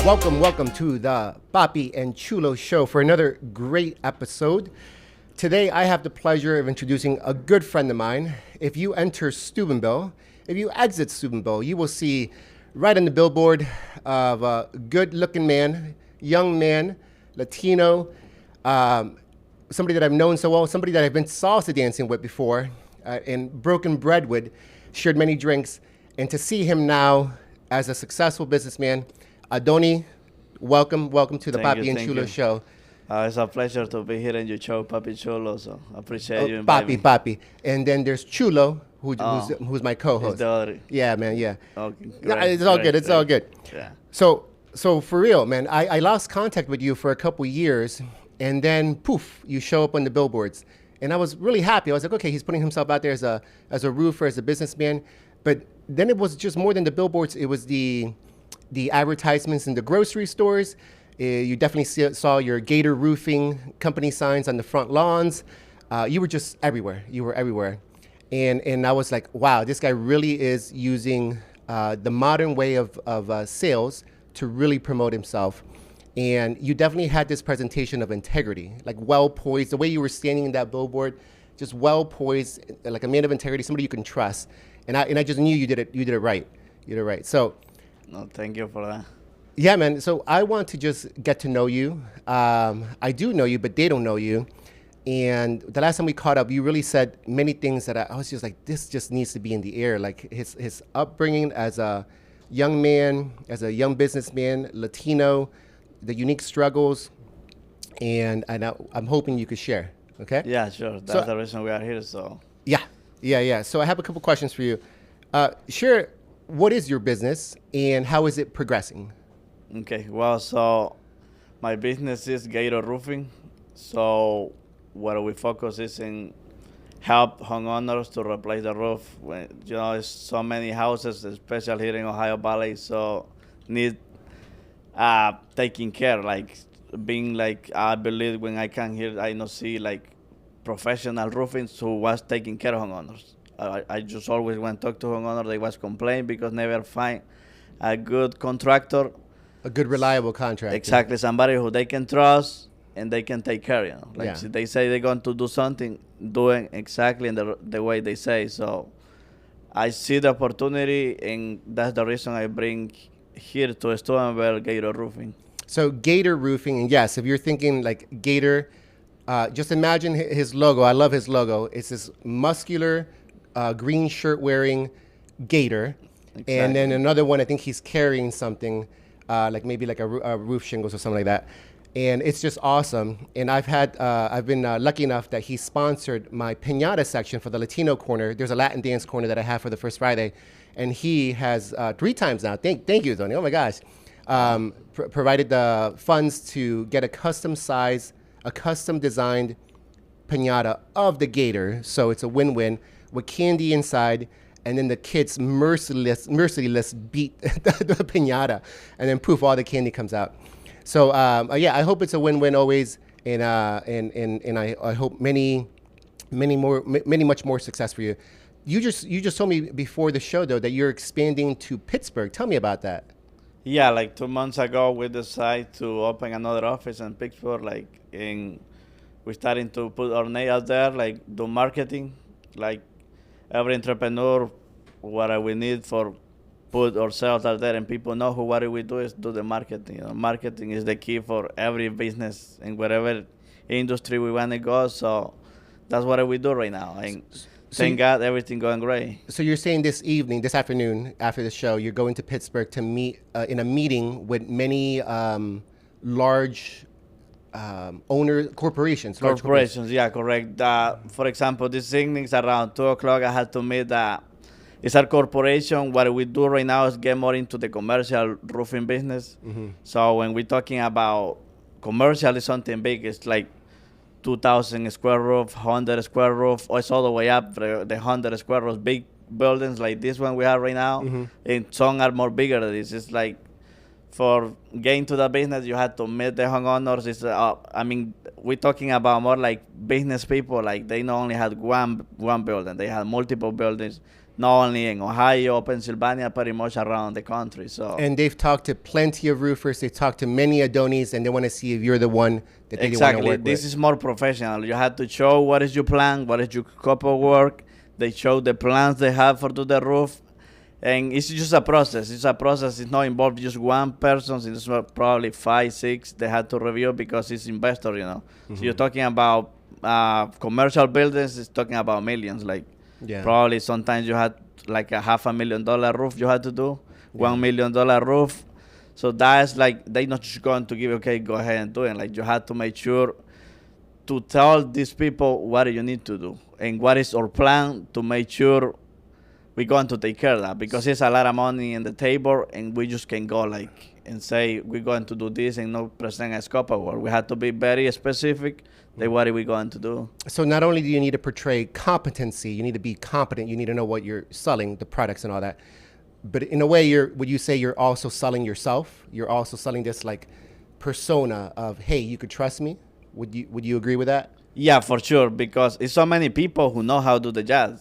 Welcome to the Papi and Chulo show for another great episode. Today, I have the pleasure of introducing a good friend of mine. If you enter Steubenville, if you exit Steubenville, you will see right on the billboard of a good-looking man, young man, Latino, somebody that I've known so well, somebody that I've been salsa dancing with before, and broken bread with, shared many drinks, and to see him now as a successful businessman. Adoni, welcome to the Papi and Chulo show. It's a pleasure to be here in your show, Papi Chulo. So I appreciate you inviting me. Papi. And then there's Chulo, who's my co-host. Yeah, man, yeah. Okay, It's all good. Yeah. So for real, man, I lost contact with you for a couple years, and then poof, you show up on the billboards. And I was really happy. I was like, okay, he's putting himself out there as a roofer, as a businessman. But then it was just more than the billboards. It was the advertisements in the grocery stores. You definitely saw your Gator Roofing company signs on the front lawns. You were just everywhere. You were everywhere. And I was like, wow, this guy really is using the modern way of sales to really promote himself. And you definitely had this presentation of integrity, like well poised. The way you were standing in that billboard, just well poised, like a man of integrity, somebody you can trust. And I just knew you did it right. You did it right. So. No, thank you for that. Yeah, man. So I want to just get to know you. I do know you, but they don't know you. And the last time we caught up, you really said many things that I was just like, this just needs to be in the air. Like his upbringing as a young man, as a young businessman, Latino, the unique struggles, and I'm hoping you could share. Okay? Yeah, sure. That's the reason we are here. So. Yeah. So I have a couple questions for you. Share, what is your business and how is it progressing? Okay, well, so my business is Gator Roofing. So what we focus is in help homeowners to replace the roof. When, it's so many houses, especially here in Ohio Valley, so need taking care, like being like, I believe when I come here, I not see like professional roofing who was taking care of homeowners. I just always went to talk to homeowners, they was complaining because never find a good contractor. A good, reliable contractor. Exactly, somebody who they can trust and they can take care. Like yeah. If they say they're going to do something, doing exactly in the way they say. So I see the opportunity, and that's the reason I bring here to Steubenville Gator Roofing. So Gator Roofing, and yes, if you're thinking like Gator, just imagine his logo. I love his logo. It's this muscular, green shirt wearing Gator. Exactly. And then another one, I think he's carrying something. Like maybe like a roof shingles or something like that. And it's just awesome. And I've been lucky enough that he sponsored my piñata section for the Latino corner. There's a Latin dance corner that I have for the first Friday. And he has 3 times now. Thank you, Tony. Oh my gosh. Provided the funds to get a custom size, a custom designed piñata of the Gator. So it's a win-win with candy inside. And then the kids merciless beat the piñata, and then poof, all the candy comes out. So I hope it's a win-win always, and I hope many much more success for you. You just told me before the show though that you're expanding to Pittsburgh. Tell me about that. Yeah, like 2 months ago we decided to open another office in Pittsburgh. We're starting to put our name out there, like do marketing, like. Every entrepreneur, what we need for put ourselves out there and people know what we do is do the marketing. Marketing is the key for every business in whatever industry we want to go. So that's what we do right now. And thank God everything going great. So you're saying this afternoon, after the show, you're going to Pittsburgh to meet in a meeting with many large corporations. Yeah, correct. For example, this evening around 2 o'clock, I had to meet it's a corporation. What we do right now is get more into the commercial roofing business. Mm-hmm. So when we're talking about commercial, is something big. It's like 2,000 square roof, 100 square roof, or it's all the way up the 100 square roof, big buildings like this one we have right now. Mm-hmm. And some are more bigger than this. It's like for getting to the business, you had to meet the homeowners. We're talking about more like business people. Like they not only had one building, they had multiple buildings, not only in Ohio, Pennsylvania, pretty much around the country. So And they've talked to plenty of roofers. They've talked to many Adonis, and they want to see if you're the one that they want to exactly, work this with. is more professional. You have to show what is your plan, what is your scope of work. They show the plans they have for do the roof. And it's just a process. It's a process. It's not involved just one person. It's probably 5, 6 they had to review because it's investor, you know. Mm-hmm. So you're talking about commercial buildings. It's talking about millions. Like Yeah. probably sometimes you had like a $500,000 roof you had to do, $1 million roof. So that's like they're not just going to give you, okay, go ahead and do it. Like you have to make sure to tell these people what you need to do and what is our plan to make sure we're going to take care of that, because it's a lot of money in the table and we just can go like and say we're going to do this and not present a scope of work. We have to be very specific. Then what are we going to do? So not only do you need to portray competency, you need to be competent. You need to know what you're selling, the products and all that. But in a way, would you say you're also selling yourself? You're also selling this like persona of, hey, you could trust me. Would you agree with that? Yeah, for sure, because it's so many people who know how to do the job,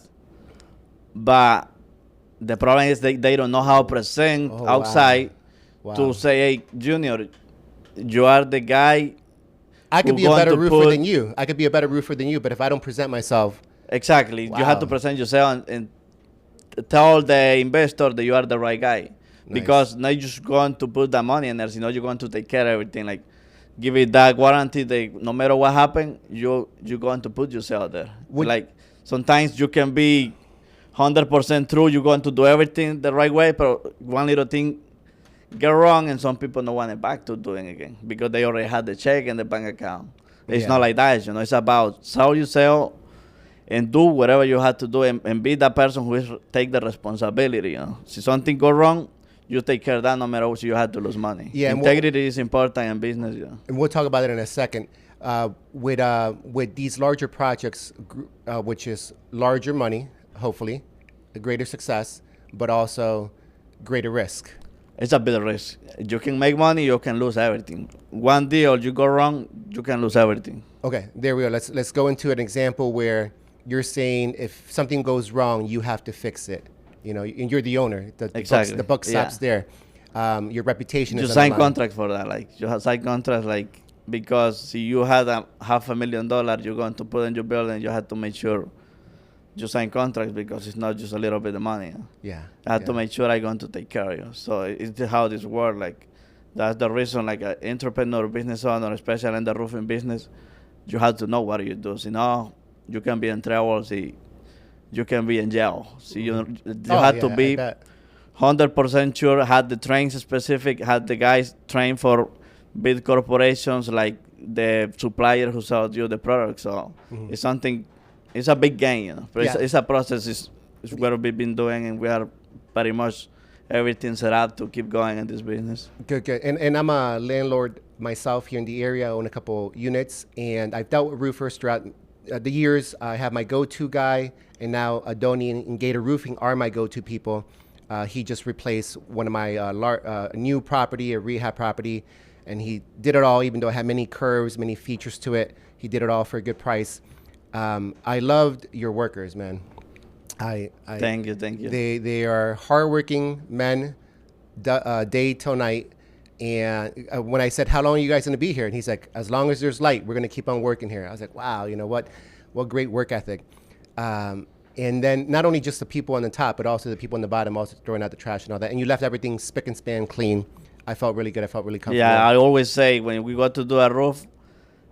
but the problem is they don't know how to present outside Wow. to say, hey, Junior, you are the guy. I could who be a going better to roofer put- than you. I could be a better roofer than you, but if I don't present myself, Exactly. You have to Wow. present yourself and tell the investor that you are the right guy. Because not just going to put the money in there, you know, you're going to take care of everything. Like, give it that guarantee that no matter what happens, you're going to put yourself there. Like, sometimes you can be 100% true, you're going to do everything the right way, but one little thing get wrong, and some people don't want it back to doing it again because they already had the check in the bank account. It's Yeah. not like that, you know. It's about sell yourself and do whatever you have to do and be that person who is take the responsibility, you know. Si something go wrong, you take care of that no matter what you have to lose money. Yeah, and Integrity is important in business, you know. and we'll talk about it in a second. With these larger projects, which is larger money, hopefully, a greater success, but also greater risk. It's a bit of risk. You can make money, you can lose everything. One deal you go wrong, you can lose everything. Okay, there we go. Let's go into an example where you're saying if something goes wrong, you have to fix it. You know, and you're the owner. Exactly. The buck stops there. Your reputation You is on sign the line. contract for that. Like you have sign contract like because si you had $500,000 you're going to put in your building, you have to make sure you sign contracts because it's not just a little bit of money. You know? Yeah. I have to make sure I'm going to take care of you. So it's how this works. Like that's the reason. Like an entrepreneur, business owner, especially in the roofing business, you have to know what you do. So now you can be in trouble. See, you can be in jail. So you have to be 100% sure. Had the trains specific. Had the guys trained for big corporations like the supplier who sold you the product. So it's something. It's a big game, you know. But it's a process. It's what we've been doing, and we are pretty much everything set up to keep going in this business. Good. And I'm a landlord myself here in the area. I own a couple units, and I've dealt with roofers throughout the years. I have my go-to guy, and now Adoni and Gator Roofing are my go-to people. He just replaced one of my new property, a rehab property, and he did it all, even though it had many curves, many features to it. He did it all for a good price. I loved your workers, man. Thank you. They are hardworking men, day till night. And when I said, how long are you guys going to be here? And he's like, as long as there's light, we're going to keep on working here. I was like, wow, you know what great work ethic. And then not only just the people on the top, but also the people on the bottom, also throwing out the trash and all that. And you left everything spick and span clean. I felt really good. I felt really comfortable. Yeah, I always say when we go to do a roof,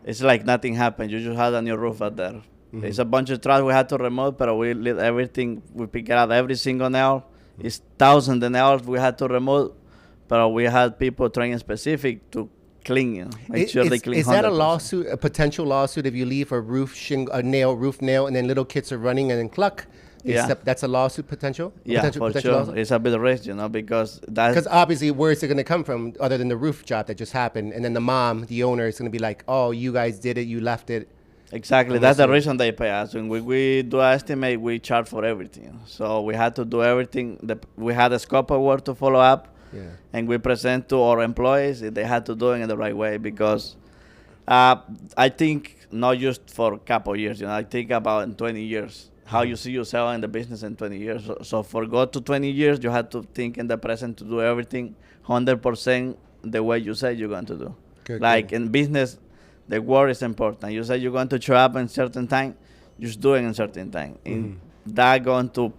it's like nothing happened. You just had a new roof out there. It's a bunch of trash we had to remove, but we lit everything. We pick out every single nail. It's thousands of nails we had to remove, but we had people trained specific to clean, you know, make sure they clean. Is that a 100%. lawsuit, a potential lawsuit, if you leave a roof nail, and then little kids are running and then cluck? That's a lawsuit potential? Yeah, for sure. Lawsuit? It's a bit of risk, you know, because obviously where is it going to come from other than the roof job that just happened? And then the mom, the owner, is going to be like, oh, you guys did it, you left it. Exactly. That's the reason they pay us. When we do an estimate, we charge for everything. So we had to do everything. We had a scope of work to follow up. Yeah. and we present to our employees that they had to do it in the right way because I think not just for a couple years, I think about in 20 years, how you see yourself in the business in 20 years. So for go to 20 years, you have to think in the present to do everything 100% the way you say you're going to do. Good, Like good. in business, the word is important. You say you're going to show up in certain time, just do it in certain time. And that going to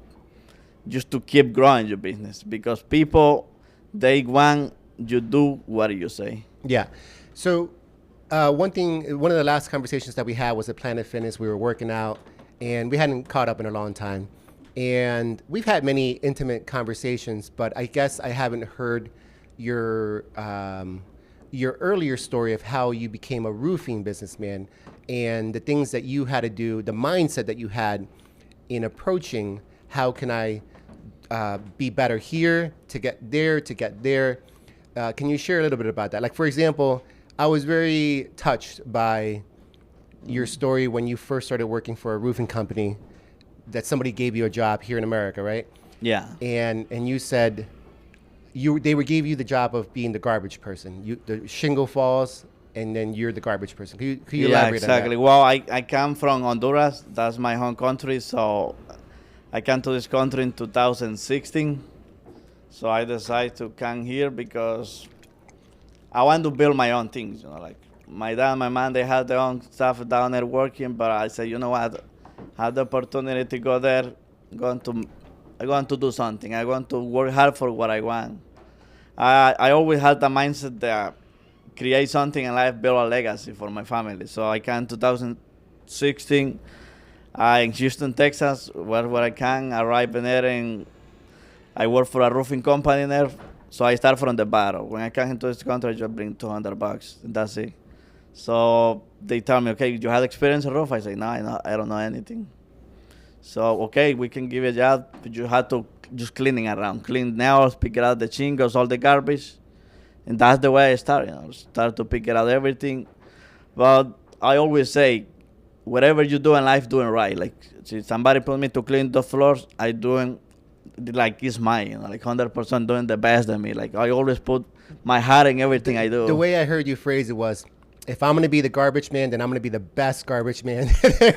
just to keep growing your business because people, they want you do what you say. Yeah. So one of the last conversations that we had was at Planet Fitness. We were working out, and we hadn't caught up in a long time. And we've had many intimate conversations, but I guess I haven't heard your earlier story of how you became a roofing businessman and the things that you had to do, the mindset that you had in approaching how can I be better here to get there, to get there. Can you share a little bit about that? Like, for example, I was very touched by your story when you first started working for a roofing company, that somebody gave you a job here in America, right? Yeah. And you said gave you the job of being the garbage person. The shingle falls, and then you're the garbage person. Can you elaborate exactly. on that? Well, I come from Honduras. That's my home country. So I came to this country in 2016. So I decided to come here because I want to build my own things. Like my dad, my mom, they had their own stuff down there working. But I said, you know what? I had the opportunity to go there. I'm going to do something. I want to work hard for what I want. I always had the mindset that create something in life, build a legacy for my family. So I came in 2016 in Houston, Texas, where I can. Arrive in there and I work for a roofing company there. So I start from the bottom. When I came into this country, I just bring $200 and that's it. So they tell me, okay, you had experience in roof? I say, no, I don't know anything. So, okay, we can give you a job, but you have to just cleaning around. Clean nails, pick out the shingles, all the garbage. And that's the way I start, start to pick out everything. But I always say, whatever you do in life, doing right. Like, if somebody put me to clean the floors, I doing like it's mine, like 100% doing the best of me. Like I always put my heart in everything I do. The way I heard you phrase it was, if I'm going to be the garbage man, then I'm going to be the best garbage man.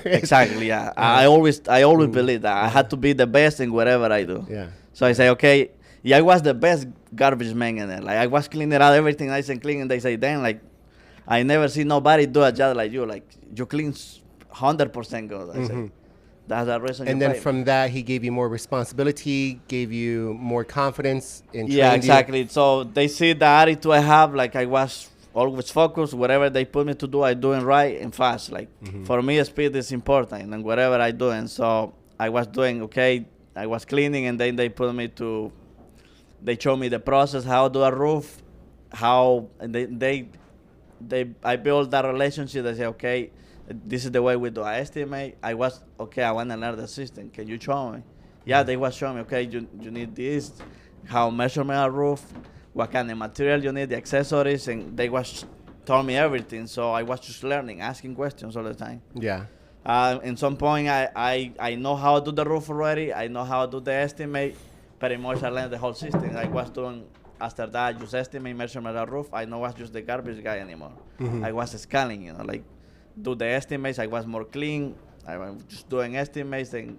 Exactly, yeah. I always believe that. I had to be the best in whatever I do. Yeah. So I say, okay, yeah, I was the best garbage man in there. Like I was cleaning out everything nice and clean, and they say, then like, I never see nobody do a job like you. Like you clean 100% good. I say, that's the reason. And then from that, he gave you more responsibility, gave you more confidence in training. Yeah, exactly. So they see the attitude I have, like I was always focused. Whatever they put me to do, I doing right and fast. Like for me, speed is important, and whatever I do. And so I was doing okay. I was cleaning, and then they put me to. They show me the process, how to do a roof, how and I built that relationship. They say, okay, this is the way we do. I estimate. I was okay. I want to learn the system. Can you show me? Yeah, they was showing me. Okay, you need this, how measurement a roof, what kind of material you need, the accessories, and they was told me everything. So I was just learning, asking questions all the time. Yeah. In some point, I know how to do the roof already. I know how to do the estimate. Pretty much I learned the whole system. I was doing, after that, just estimate, measurement of roof. I know I was just the garbage guy anymore. I was scanning, like do the estimates. I was more clean. I was just doing estimates and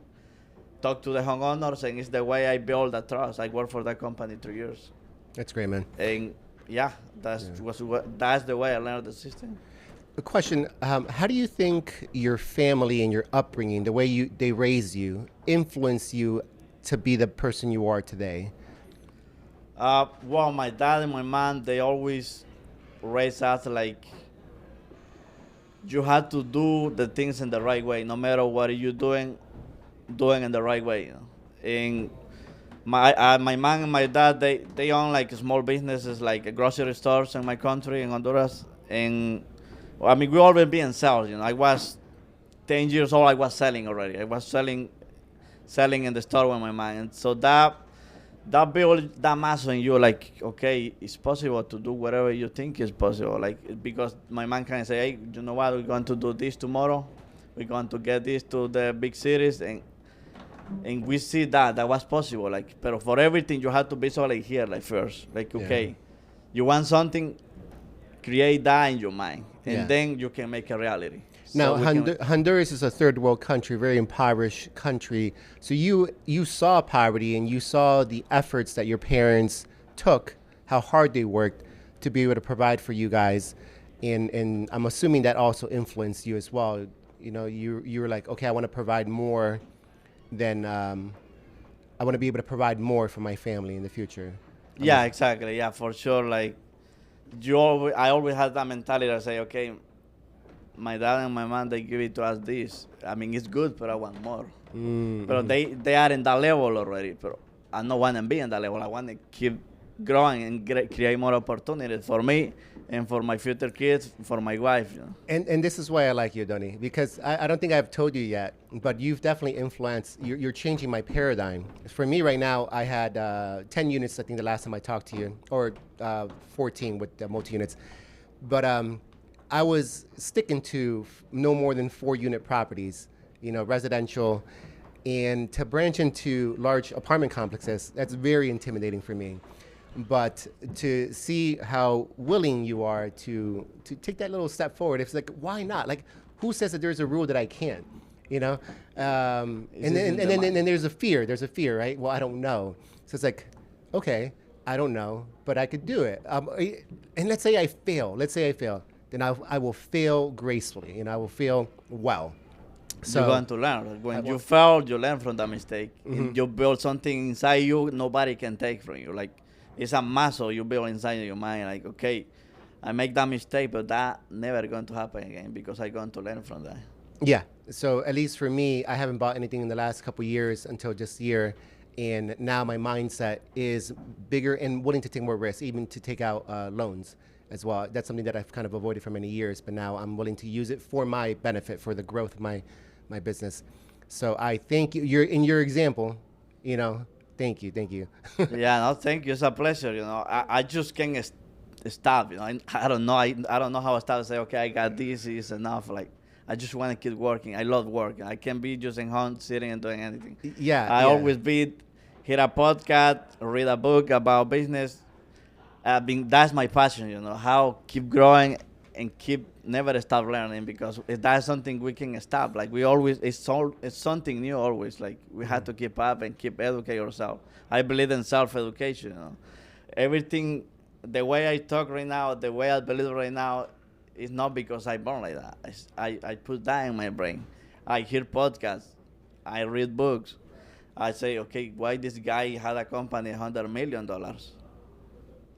talk to the homeowners, and it's the way I build that trust. I worked for that company 3 years. That's great, man. And yeah, that's the way I learned the system. A question, how do you think your family and your upbringing, the way they raised you, influenced you to be the person you are today? Well, my dad and my mom, they always raised us like you have to do the things in the right way, no matter what you're doing in the right way. And my mom and my dad, they own like small businesses, like grocery stores in my country, in Honduras. And I mean, we always been in sales. I was 10 years old. I was selling already. I was selling in the store with my mom. And so that build that muscle in you, like, okay, it's possible to do whatever you think is possible. Like, because my mom can say, hey, you know what, we're going to do this tomorrow. We're going to get this to the big cities. And and we see that was possible. Like, but for everything, you have to visualize here, like first. Like, okay, you want something, create that in your mind, and then you can make a reality. Now, Honduras is a third world country, very impoverished country. So you saw poverty and you saw the efforts that your parents took, how hard they worked to be able to provide for you guys. And I'm assuming that also influenced you as well. You know, you were like, okay, I want to provide more than, I want to be able to provide more for my family in the future. Yeah, exactly. Yeah, for sure. Like, I always had that mentality to say, okay, my dad and my mom, they give it to us this. I mean, it's good, but I want more. But they are in that level already. But I don't want to be in that level. I want to keep growing and create more opportunities for me and for my future kids, for my wife. You know? And this is why I like you, Adoni, because I don't think I've told you yet, but you've definitely influenced, you're changing my paradigm. For me right now, I had 10 units, I think the last time I talked to you, or 14 with the multi-units. But I was sticking to no more than 4-unit properties, you know, residential, and to branch into large apartment complexes, that's very intimidating for me. But to see how willing you are to take that little step forward, it's like, why not? Like, who says that there's a rule that I can't, you know? And then there's a fear, right? Well, I don't know. So it's like, okay, I don't know, but I could do it. And let's say I fail, then I will fail gracefully, and I will fail well. So you're going to learn. When you fail, you learn from that mistake. And you build something inside you nobody can take from you. Like, it's a muscle you build inside your mind. Like, okay, I make that mistake, but that never going to happen again because I'm going to learn from that. Yeah. So at least for me, I haven't bought anything in the last couple of years until this year. And now my mindset is bigger and willing to take more risks, even to take out loans as well. That's something that I've kind of avoided for many years, but now I'm willing to use it for my benefit, for the growth of my business. So I think you're in your example, you know, thank you. Yeah, no, thank you. It's a pleasure. You know, I just can't stop. You know, I don't know. I don't know how I start to say, okay, I got this is enough. Like, I just want to keep working. I love working. I can't be just in home sitting and doing anything. Yeah. I always hear a podcast, read a book about business. That's my passion. You know, how keep growing and never stop learning, because that's something we can stop. Like, we always, it's something new always. Like, we have to keep up and keep educate ourselves. I believe in self-education. You know, everything, the way I talk right now, the way I believe right now, is not because I born like that. I put that in my brain. I hear podcasts. I read books. I say, okay, why this guy had a company $100 million? I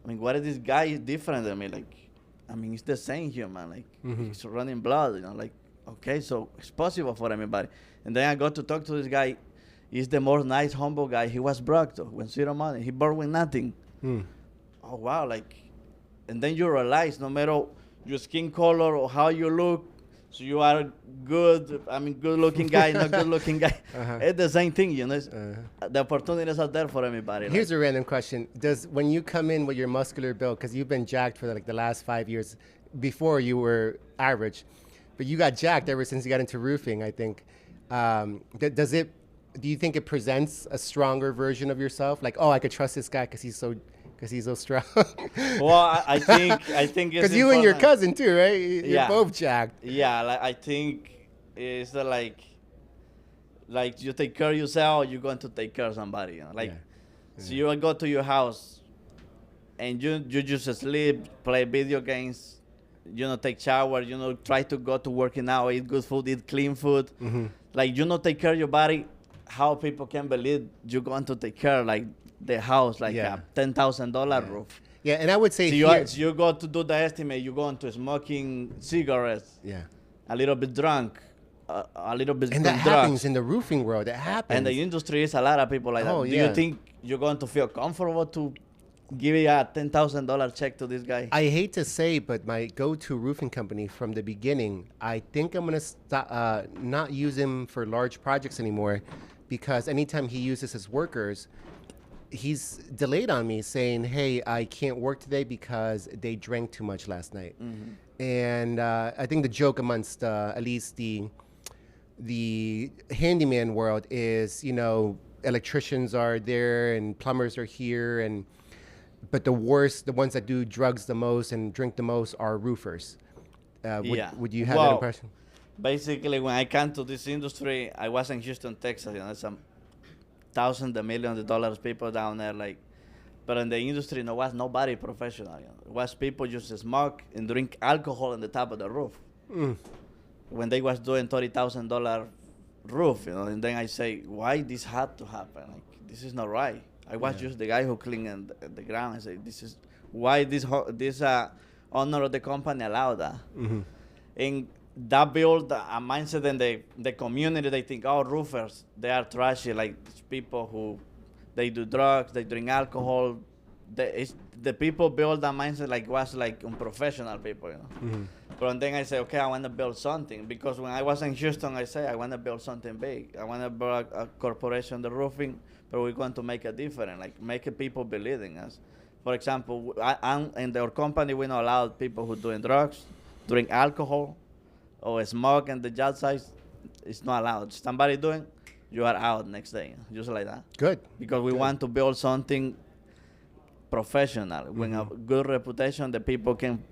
mean, what is this guy is different than me? Like, I mean, it's the same human. Like, it's running blood, you know. Like, okay, so it's possible for everybody. And then I got to talk to this guy. He's the most nice, humble guy. He was broke, though, with zero money. He born with nothing. Oh, wow. Like, and then you realize no matter your skin color or how you look, so you are good-looking guy, not good-looking guy. It's the same thing, you know. The opportunities are there for everybody. Here's a random question. When you come in with your muscular build, because you've been jacked for like the last 5 years, before you were average, but you got jacked ever since you got into roofing, I think. Do you think it presents a stronger version of yourself? Like, oh, I could trust this guy because he's so strong. Well, I think it's because you and your cousin too, right? You're both jacked. Yeah, like, I think it's like you take care of yourself, you're going to take care of somebody. You know? Like, so you go to your house and you just sleep, play video games, you know, take shower, you know, try to go to working out, eat good food, eat clean food. Like, you know, take care of your body. How people can believe you're going to take care, like, the house, like a $10,000 roof. Yeah, and I would say so you go to do the estimate, you go into smoking cigarettes. Yeah. A little bit drunk, a little bit and that happens in the roofing world. That happens. And the industry is a lot of people like that. Do you think you're going to feel comfortable to give a $10,000 check to this guy? I hate to say, but my go-to roofing company from the beginning, I think I'm going to stop, not use him for large projects anymore, because anytime he uses his workers, he's delayed on me saying, hey, I can't work today because they drank too much last night. And I think the joke amongst at least the the handyman world is, electricians are there and plumbers are here, but the worst, the ones that do drugs the most and drink the most are roofers. Yeah. Would you have that Well, impression? basically, when I came to this industry, I was in Houston, Texas. Some thousands of millions of dollars people down there, like. But in the industry, there was nobody professional. It was people just smoke and drink alcohol on the top of the roof. When they was doing $30,000 roof, and then I say, why this had to happen? Like, this is not right. I was just the guy who cleaned the ground. I say, this is why this owner of the company allowed that. And that built a mindset in the community. They think, oh, roofers, they are trashy, like people who they do drugs, they drink alcohol. The people build that mindset like was like unprofessional people, But then I say, okay, I want to build something, because when I was in Houston, I say I want to build something big. I want to build a corporation, the roofing, but we're going to make a difference, like make people believe in us. For example, I'm in our company, we don't allow people who doing drugs, drink alcohol, or smoke in the job site. It's not allowed. Somebody doing, you are out next day, just like that. Good. Because we want to build something professional, with a good reputation, that people can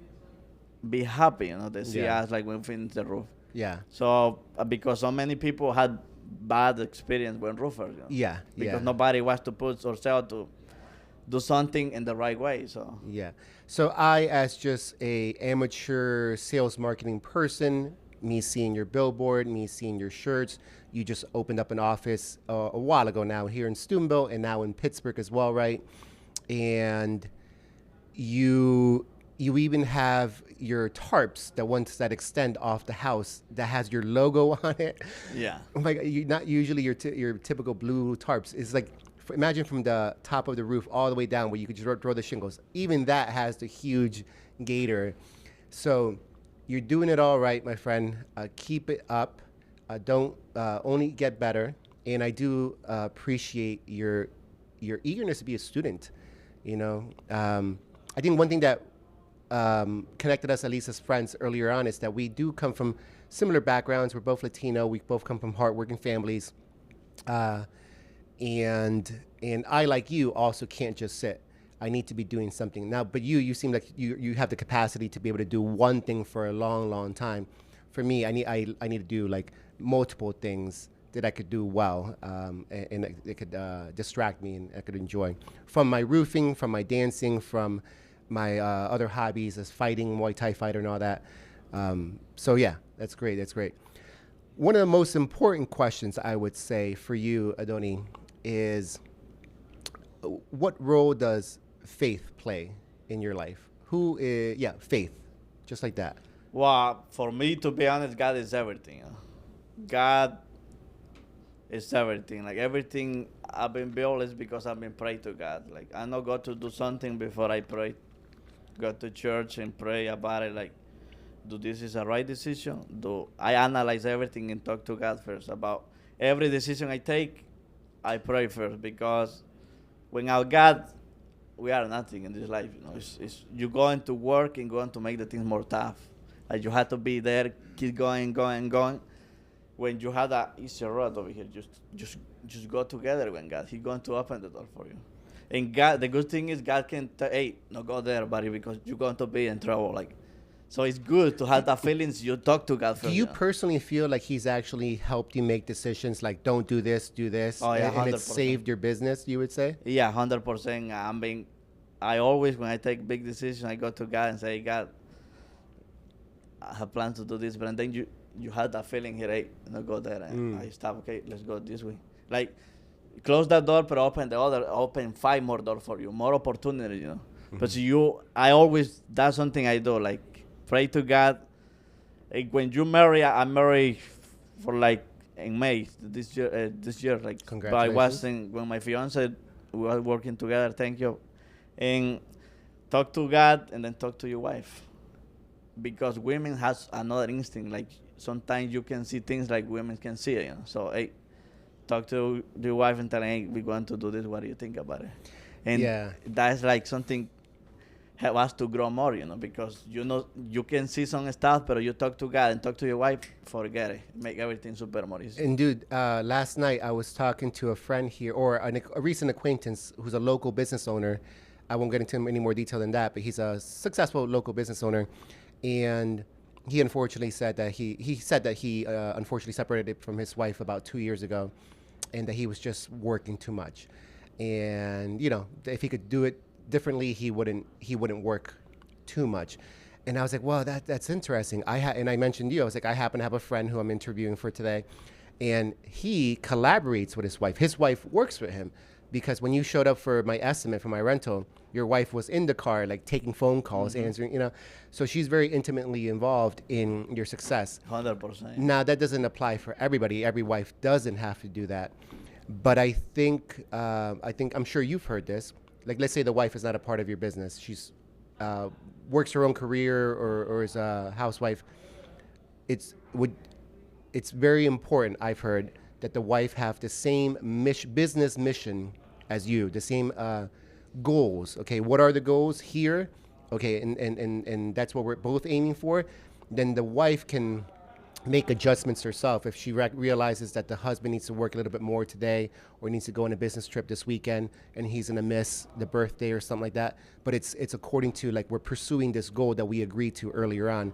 be happy, they see us like when we finish the roof. Yeah. So because so many people had bad experience with roofers, Yeah. because nobody wants to put ourselves to do something in the right way. So Yeah. So I, as just a amateur sales marketing person, me seeing your billboard, me seeing your shirts, you just opened up an office a while ago now here in Steubenville and now in Pittsburgh as well, right? And you even have your tarps, the ones that extend off the house, that has your logo on it. yeah. Oh my God, not usually your typical blue tarps. It's like, imagine from the top of the roof all the way down where you could just throw the shingles. Even that has the huge gator. So you're doing it all right, my friend. Keep it up. Don't only get better. And I do appreciate your eagerness to be a student. I think one thing that connected us, at least as friends earlier on, is that we do come from similar backgrounds. We're both Latino. We both come from hardworking families. And I, like you, also can't just sit. I need to be doing something now. But you seem like you have the capacity to be able to do one thing for a long, long time. For me, I need to do like multiple things that I could do well, and it could distract me and I could enjoy. From my roofing, from my dancing, from my other hobbies as fighting, Muay Thai fighter and all that. So yeah, that's great. That's great. One of the most important questions I would say for you, Adoni, is what role does faith play in your life? Faith, just like that. Well, for me, to be honest, God is everything. God is everything. Like everything I've been built is because I've been praying to God. Like I know God to do something before I pray. Go to church and pray about it. Like, do this is a right decision? Do I analyze everything and talk to God first about every decision I take? I pray first, because without God, we are nothing in this life. It's you going to work and going to make the things more tough. Like you have to be there, keep going. When you have that easier road over here, just go together with God. He's going to open the door for you. And God, the good thing is God can tell, hey, no, go there, buddy, because you're going to be in trouble. Like, so it's good to have that feelings. You talk to God first. Do you personally feel like He's actually helped you make decisions like don't do this, do this, Oh, yeah, and it 100%. saved your business? You would say? Yeah, 100%. I always, when I take big decisions, I go to God and say, God, I have planned to do this, but then you had that feeling here, hey, no, go there, and I stop. Okay, let's go this way. Like, close that door, but open 5 more doors for you, more opportunity, But I always, that's something I do, like, pray to God. Like, when you marry, I married for like in May this year, like, Congratulations. but I was when my fiance, we were working together, thank you, and talk to God and then talk to your wife, because women has another instinct, like sometimes you can see things like women can see it, so hey, talk to your wife and tell her, hey, we're going to do this, what do you think about it? And that's like something help us to grow more, because you can see some stuff, but you talk to God and talk to your wife, forget it. Make everything super more easy. And dude, last night I was talking to a friend here, or a recent acquaintance who's a local business owner. I won't get into any more detail than that, but he's a successful local business owner, and he unfortunately said that he unfortunately separated from his wife about 2 years ago, and that he was just working too much, and if he could do it differently, he wouldn't work too much. And I was like, well, that's interesting. And I mentioned you. I was like, I happen to have a friend who I'm interviewing for today, and he collaborates with his wife. His wife works with him, because when you showed up for my estimate for my rental, your wife was in the car, like taking phone calls, answering, So she's very intimately involved in your success. 100%. Now, that doesn't apply for everybody. Every wife doesn't have to do that. But I think I'm sure you've heard this. Like, let's say the wife is not a part of your business. She's works her own career or is a housewife. It's very important, I've heard, that the wife have the same business mission as you, the same goals. Okay, what are the goals here? Okay, and that's what we're both aiming for. Then the wife can make adjustments herself if she realizes that the husband needs to work a little bit more today, or needs to go on a business trip this weekend, and he's gonna miss the birthday or something like that. But it's according to, like, we're pursuing this goal that we agreed to earlier on.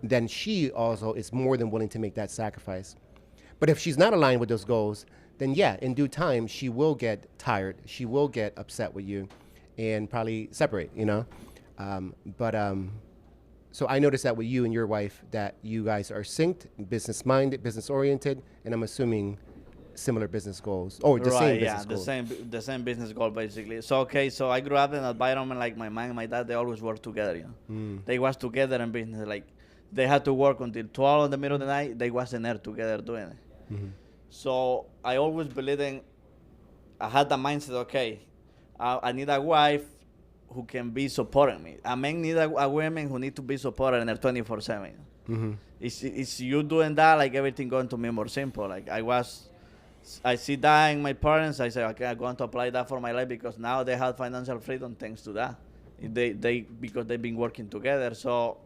Then she also is more than willing to make that sacrifice. But if she's not aligned with those goals, then yeah, in due time, she will get tired. She will get upset with you and probably separate, So I noticed that with you and your wife, that you guys are synced, business-minded, business-oriented, and I'm assuming similar business goals, or the same business goals. The same business goal, basically. So I grew up in an environment like my mom and my dad. They always work together. They was together in business. Like, they had to work until 12 in the middle of the night. They wasn't there together doing it. So I always believed I had the mindset. Okay, I need a wife who can be supporting me. A man need a woman who need to be supported in her 24/7. It's you doing that, like, everything going to be more simple. Like, I see that in my parents. I say, okay, I'm going to apply that for my life, because now they have financial freedom thanks to that. Because they've been working together. So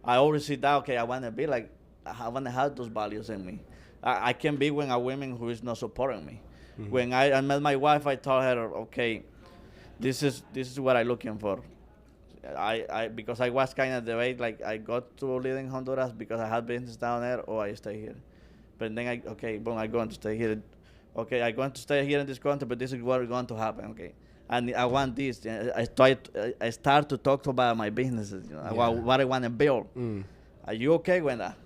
I always see that, okay, I want to be like, I want to have those values in me. I can be with a woman who is not supporting me. When I met my wife, I told her, okay, this is what I'm looking for. Because I was kind of debate, like, I got to live in Honduras because I had business down there, or I stay here. But then I'm going to stay here. Okay, I'm going to stay here in this country, but this is what is going to happen. Okay, and I want this. I start to talk about my businesses. What I want to build. Are you okay with that?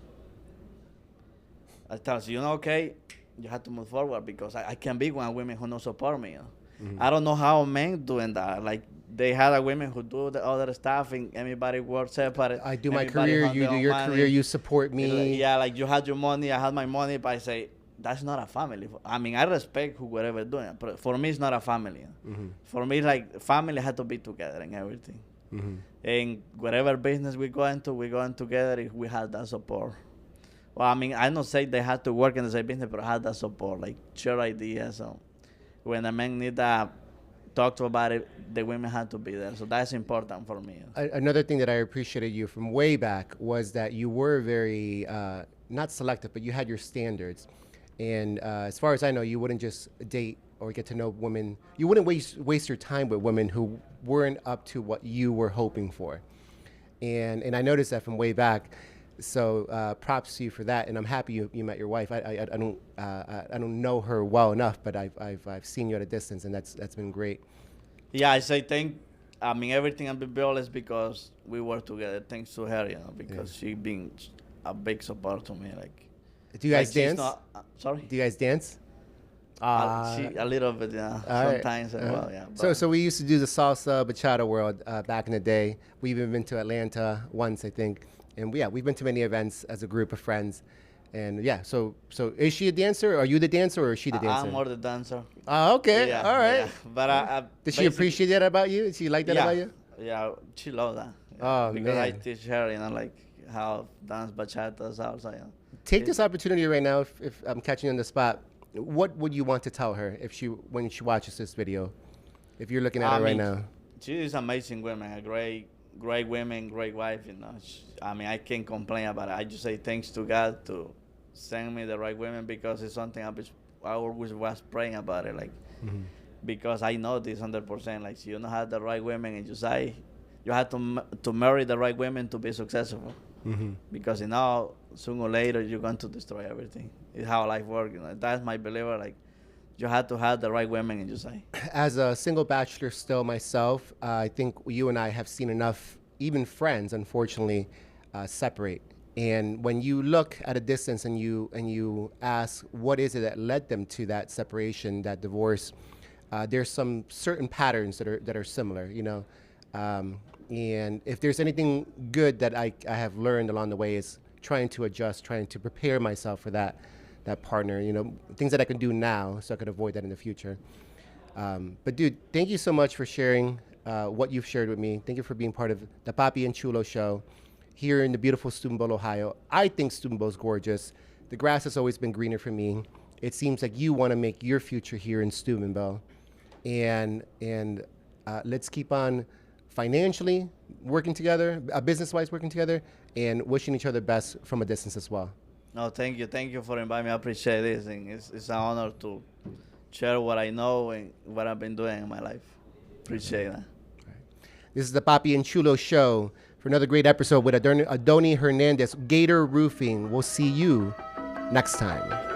I tell you, okay, you have to move forward, because I can be with women who don't support me. I don't know how men doing that. Like, they had a women who do the other stuff, and everybody works separate. I do my career, you do your career, you support me. Like you had your money, I had my money, but I say, that's not a family. I mean, I respect whoever doing it, but for me, it's not a family. For me, like, family had to be together and everything. And whatever business we go in together if we have that support. Well, I mean, I don't say they have to work in the same business, but have that support, like, share ideas. So when a man need that, talk to about it, the women have to be there. So that's important for me. Another thing that I appreciated you from way back was that you were very, not selective, but you had your standards. And as far as I know, you wouldn't just date or get to know women. You wouldn't waste your time with women who weren't up to what you were hoping for. And I noticed that from way back. So props to you for that, and I'm happy you met your wife. I don't know her well enough, but I've seen you at a distance, and that's been great. Yeah, I say everything I've been built is because we work together. Thanks to her, because she been a big support to me. Like, do you guys dance? Sorry. Do you guys dance? A little bit, sometimes as well, yeah. So we used to do the salsa bachata world back in the day. We've even been to Atlanta once, I think. And yeah, we've been to many events as a group of friends. And yeah, so is she a dancer? Are you the dancer, or is she the dancer? I'm more the dancer. Oh, okay. Yeah, all right. Yeah. But did she appreciate that about you? Did she like that about you? Yeah, she loves that. Yeah, because man. I teach her, like, how dance bachata, salsa. Take this opportunity right now, if I'm catching you on the spot. What would you want to tell her when she watches this video? If you're looking at her right now. She is an amazing woman, a great great women, great wife. I mean, I can't complain about it. I just say thanks to God to send me the right women because it's something I always was praying about it. Like, because I know this 100%. Like, you don't have the right women in your side, you have to marry the right women to be successful. Because sooner or later you're going to destroy everything. It's how life works. That's my believer. Like, you have to have the right women in your side. As a single bachelor still myself, I think you and I have seen enough, even friends, unfortunately, separate. And when you look at a distance and you ask what is it that led them to that separation, that divorce, there's some certain patterns that are similar, and if there's anything good that I have learned along the way is trying to adjust, trying to prepare myself for that partner, things that I can do now so I could avoid that in the future. But dude, thank you so much for sharing what you've shared with me. Thank you for being part of the Papi and Chulo show here in the beautiful Steubenville, Ohio. I think Steubenville's gorgeous. The grass has always been greener for me. It seems like you want to make your future here in Steubenville. And let's keep on financially working together, business-wise working together, and wishing each other best from a distance as well. No, thank you for inviting me. I appreciate this, and it's an honor to share what I know and what I've been doing in my life. Appreciate that. This is the Papi and Chulo show for another great episode with Adoni Hernandez, Gator Roofing. We'll see you next time.